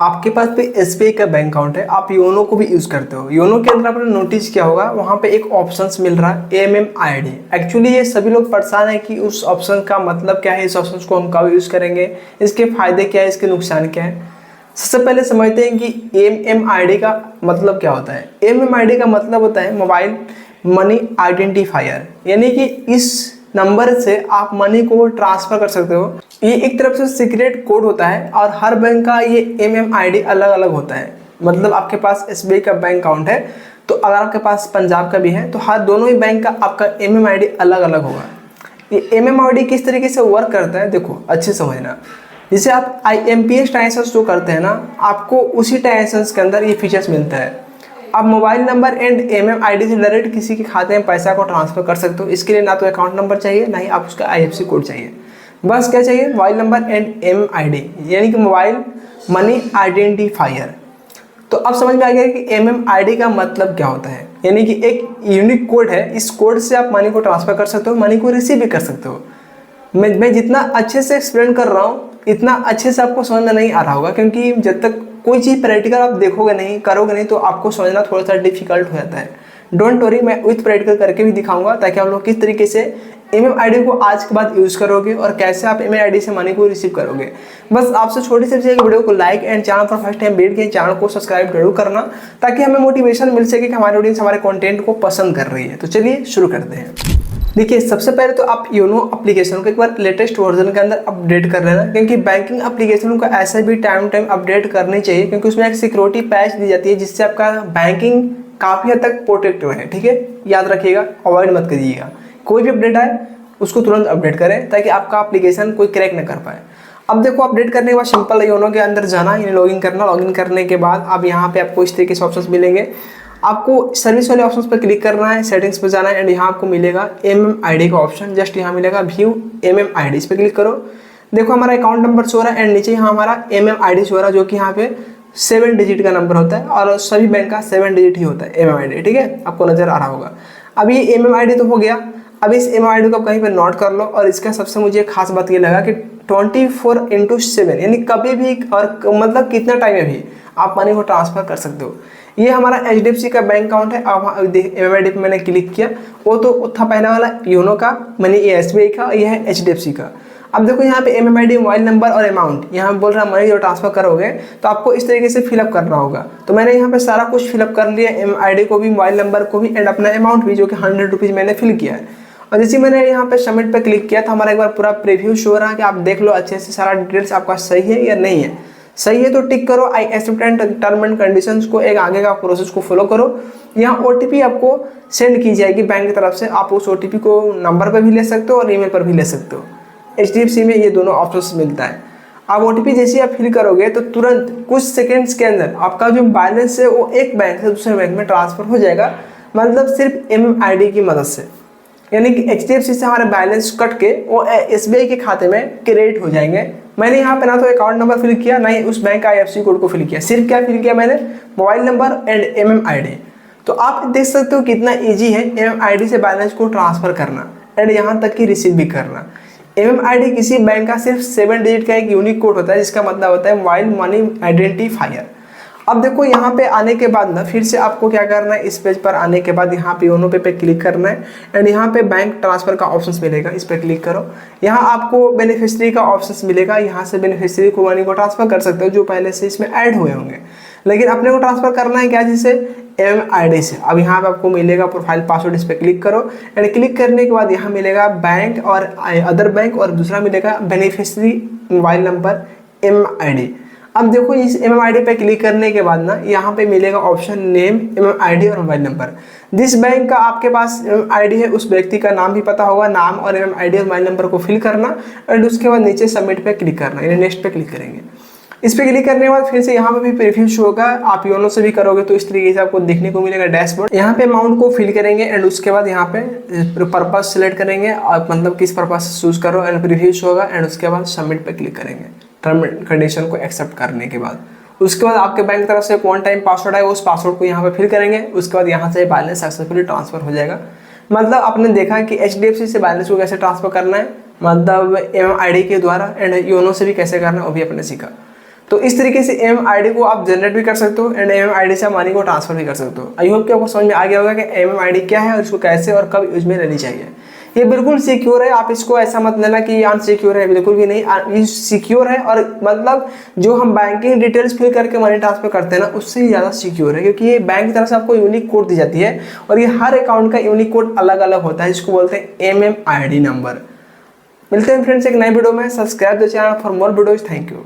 आपके पास भी एसबीआई का बैंक अकाउंट है, आप योनो को भी यूज़ करते हो। योनो के अंदर आपने नोटिस किया होगा वहाँ पे एक ऑप्शंस मिल रहा है एमएमआईडी। एक्चुअली ये सभी लोग परेशान है कि उस ऑप्शन का मतलब क्या है, इस ऑप्शन को हम कब यूज़ करेंगे, इसके फायदे क्या है, इसके नुकसान क्या है। सबसे पहले समझते हैं कि एमएमआईडी का मतलब क्या होता है। एमएमआईडी का मतलब होता है मोबाइल मनी आइडेंटिफायर, यानी कि इस नंबर से आप मनी को ट्रांसफर कर सकते हो। ये एक तरफ से सीक्रेट कोड होता है और हर बैंक का ये एमएमआईडी अलग अलग होता है। मतलब आपके पास एसबीआई का बैंक अकाउंट है तो अगर आपके पास पंजाब का भी है तो हर दोनों ही बैंक का आपका एमएमआईडी अलग अलग होगा। ये एमएमआईडी किस तरीके से वर्क करता है देखो अच्छे समझना। जैसे आप आईएमपीएस ट्रांजेक्शन जो करते हैं ना, आपको उसी ट्रांजेक्शन के अंदर ये फीचर्स मिलता है। आप मोबाइल नंबर एंड एमएमआईडी से डायरेक्ट किसी के खाते में पैसा को ट्रांसफर कर सकते हो। इसके लिए ना तो अकाउंट नंबर चाहिए ना ही आप उसका आईएफएससी कोड चाहिए, बस क्या चाहिए, मोबाइल नंबर एंड एमएमआईडी, यानी कि मोबाइल मनी आइडेंटिफायर। तो अब समझ में आ गया कि एमएमआईडी का मतलब क्या होता है, यानी कि एक यूनिक कोड है। इस कोड से आप मनी को ट्रांसफर कर सकते हो, मनी को रिसीव भी कर सकते हो। मैं जितना अच्छे से एक्सप्लेन कर रहा हूँ इतना अच्छे से आपको समझ में नहीं आ रहा होगा, क्योंकि जब तक कोई चीज़ प्रैक्टिकल आप देखोगे नहीं, करोगे नहीं, तो आपको समझना थोड़ा सा डिफिकल्ट हो जाता है। डोंट वरी, मैं विथ प्रैक्टिकल करके भी दिखाऊंगा ताकि आप लोग किस तरीके से एमएमआईडी को आज के बाद यूज़ करोगे और कैसे आप एमएमआईडी से मनी को रिसीव करोगे। बस आपसे छोटी सी वीडियो को लाइक एंड चैनल पर फर्स्ट टाइम बैठ के चैनल को सब्सक्राइब जरूर करना, ताकि हमें मोटिवेशन मिल सके कि हमारे ऑडियंस हमारे कंटेंट को पसंद कर रही है। तो चलिए शुरू करते हैं। देखिए सबसे पहले तो आप योनो एप्लीकेशन को एक बार लेटेस्ट वर्जन के अंदर अपडेट कर लेना, क्योंकि बैंकिंग एप्लीकेशन को ऐसे भी टाइम अपडेट करनी चाहिए, क्योंकि उसमें एक सिक्योरिटी पैच दी जाती है जिससे आपका बैंकिंग काफ़ी हद तक प्रोटेक्ट है। ठीक है, याद रखिएगा, अवॉइड मत करिएगा। कोई भी अपडेट आए उसको तुरंत अपडेट करें ताकि आपका एप्लीकेशन कोई क्रैक न कर पाए। अब देखो अपडेट करने के बाद सिंपल योनो के अंदर जाना, यानी लॉगिन करना। लॉगिन करने के बाद अब यहाँ पे आपको इस तरीके से ऑप्शंस मिलेंगे। आपको सर्विस वाले ऑप्शंस पर क्लिक करना है, सेटिंग्स पर जाना है एंड यहाँ आपको मिलेगा एमएमआईडी का ऑप्शन। जस्ट यहाँ मिलेगा व्यू एमएमआईडी, इस पर क्लिक करो। देखो हमारा अकाउंट नंबर शो रहा है एंड नीचे यहाँ हमारा एमएमआईडी शो रहा है, जो कि यहाँ पे 7 डिजिट का नंबर होता है और सभी बैंक का 7 डिजिट ही होता है एमएमआईडी। ठीक है, आपको नजर आ रहा होगा। अब ये एमएमआईडी तो हो गया। अब इस एमएमआईडी को आप कहीं पर नोट कर लो। और इसका सबसे मुझे खास बात ये लगा कि 24/7 यानी कभी भी और मतलब कितना टाइम में भी आप मनी को ट्रांसफर कर सकते हो। ये हमारा एचडीएफसी का बैंक अकाउंट है। अब एमएमआईडी पे मैंने क्लिक किया, वो तो था पहले वाला योनो का, मैंने ये एसबीआई का, ये है एचडीएफसी का। अब देखो यहाँ पे एमएमआईडी, मोबाइल नंबर और अमाउंट, यहाँ बोल रहा है मनी जो ट्रांसफर करोगे तो आपको इस तरीके से फिलअप करना होगा। तो मैंने यहाँ पे सारा कुछ फिलअप कर लिया, एमएमआईडी को भी, मोबाइल नंबर को भी एंड अपना अमाउंट भी, जो कि 100 रुपीज़ मैंने फिल किया है। और जैसे मैंने यहाँ पे सबमिट पे क्लिक किया था, हमारा एक बार पूरा प्रीव्यू शो रहा है कि आप देख लो अच्छे से सारा डिटेल्स आपका सही है या नहीं है। सही है तो टिक करो, I accept and term and conditions को, एक आगे का प्रोसेस को फॉलो करो। यहाँ ओटीपी आपको सेंड की जाएगी बैंक की तरफ से। आप उस ओटीपी को नंबर पर भी ले सकते हो और ईमेल पर भी ले सकते हो। एचडीएफसी में ये दोनों ऑप्शंस मिलता है। आप ओटीपी जैसे आप फिल करोगे तो तुरंत कुछ सेकेंड्स के अंदर आपका जो बैलेंस है वो एक बैंक से दूसरे बैंक में ट्रांसफर हो जाएगा, मतलब सिर्फ एमएमआईडी की मदद से। यानी कि एचडीएफसी से हमारे बैलेंस कट के वो एसबीआई के खाते में क्रेडिट हो जाएंगे। मैंने यहाँ पे ना तो अकाउंट नंबर फिल किया ना ही उस बैंक का आईएफएससी कोड को फिल किया, सिर्फ क्या फिल किया मैंने, मोबाइल नंबर एंड एमएमआईडी। तो आप देख सकते हो कितना इजी है एमएमआईडी से बैलेंस को ट्रांसफर करना एंड यहाँ तक कि रिसीव भी करना। एमएमआईडी किसी बैंक का सिर्फ 7 डिजिट का एक यूनिक कोड होता है, जिसका मतलब होता है मोबाइल मनी आइडेंटिफायर। अब देखो यहाँ पे आने के बाद ना फिर से आपको क्या करना है, इस पेज पर आने के बाद यहाँ पे योनो पे क्लिक करना है एंड यहाँ पे बैंक ट्रांसफर का ऑप्शन मिलेगा, इस पर क्लिक करो। यहाँ आपको बेनिफिशियरी का ऑप्शन मिलेगा, यहाँ से बेनिफिशियरी को मनी को ट्रांसफर कर सकते हो जो पहले से इसमें ऐड हुए होंगे। लेकिन अपने को ट्रांसफर करना है क्या, जिससे एमएमआईडी से। अब यहाँ पे आपको मिलेगा प्रोफाइल पासवर्ड, इस पर क्लिक करो एंड क्लिक करने के बाद यहाँ मिलेगा बैंक और अदर बैंक और दूसरा मिलेगा बेनिफिशियरी मोबाइल नंबर एमएमआईडी। अब देखो इस एमएमआईडी पे क्लिक करने के बाद ना यहाँ पे मिलेगा ऑप्शन नेम, एमएमआईडी और मोबाइल नंबर। जिस बैंक का आपके पास एमएमआईडी है उस व्यक्ति का नाम भी पता होगा, नाम और एमएमआईडी और मोबाइल नंबर को फिल करना और उसके बाद नीचे सबमिट पे क्लिक करना, यानी नेक्स्ट पे क्लिक करेंगे। इस पे क्लिक करने के बाद फिर से यहाँ पे भी प्रीव्यू शो होगा। आप योनो से भी करोगे तो इस तरीके से आपको देखने को मिलेगा डैशबोर्ड। यहाँ पे अमाउंट को फिल करेंगे एंड उसके बाद यहाँ पे पर्पज सिलेक्ट करेंगे, आप मतलब किस पर्पज से चूज करो एंड प्रीव्यू शो होगा एंड उसके बाद सबमिट पे क्लिक करेंगे टर्म एंड कंडीशन को एक्सेप्ट करने के बाद। उसके बाद आपके बैंक की तरफ से वन टाइम पासवर्ड है, उस पासवर्ड को यहाँ पे फिल करेंगे। उसके बाद यहाँ से बैलेंस सक्सेसफुली ट्रांसफर हो जाएगा। मतलब आपने देखा कि एचडीएफसी से बैलेंस को कैसे ट्रांसफर करना है, मतलब एमएमआईडी के द्वारा, एंड योनो से भी कैसे करना है वो भी आपने सीखा। तो इस तरीके से MMID को आप जनरेट भी कर सकते हो एंड MMID से आप मनी को ट्रांसफर भी कर सकते हो। आई होप कि आपको समझ में आ गया होगा कि MMID क्या है और इसको कैसे और कब यूज में लेनी चाहिए। ये बिल्कुल सिक्योर है, आप इसको ऐसा मत लेना कि अनसिक्योर है, बिल्कुल भी नहीं, ये सिक्योर है। और मतलब जो हम बैंकिंग डिटेल्स फिल करके मनी ट्रांसफर करते हैं ना, उससे ही ज़्यादा सिक्योर है, क्योंकि ये बैंक की तरफ से आपको यूनिक कोड दी जाती है और ये हर अकाउंट का यूनिक कोड अलग अलग होता है, जिसको बोलते हैं MMID नंबर। मिलते हैं फ्रेंड्स एक नए वीडियो में। Subscribe the channel for more videos. Thank you.